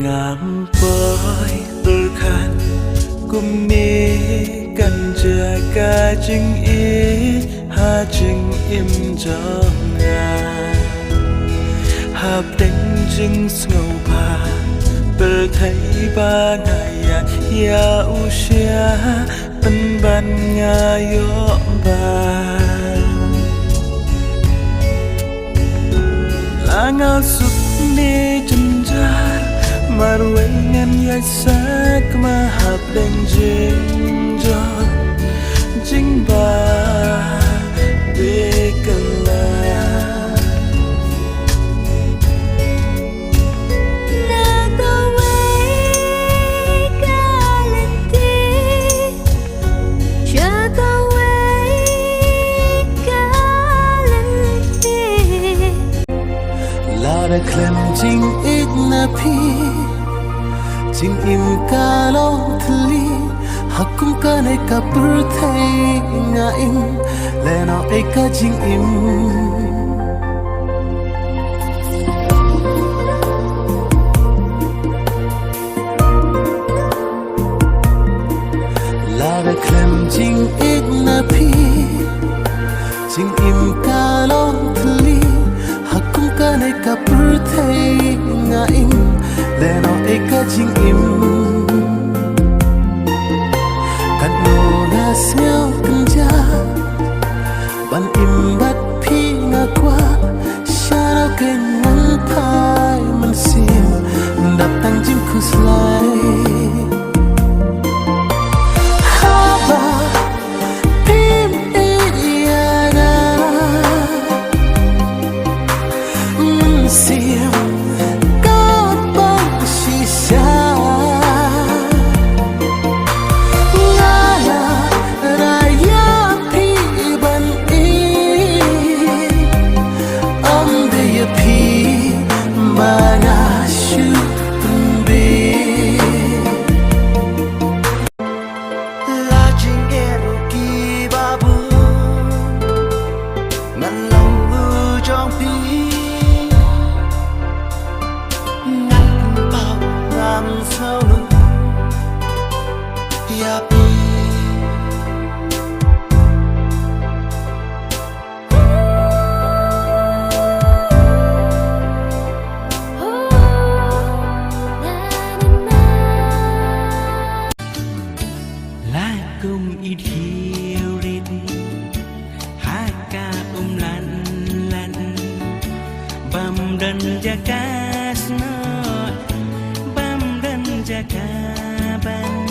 ngam bơi berkan kumni kan jaga jing ha jing im jonga hab đánh jing snow pa ber thấy ba ngày ya usia ban ban nga yo ba la ngao suk ni chân marway ngan yai sak ma hab đánh jing jo jing ba be kala klem jing igna phi jing im ka lo thli hakum ka nei ka pur thai nga im le no e ka jing im la klem jing igna phi jing im ka lo thli hakum ka nei ka pur thai nga im le no e ka jing im kan no na smell kan ja ban im bat phi nga kwa sharo ke nan thai man sim dap tang jim khuslai cùng ít hiu rít hai ca lăn lăn bam dan jaga snow bam dan jaga ban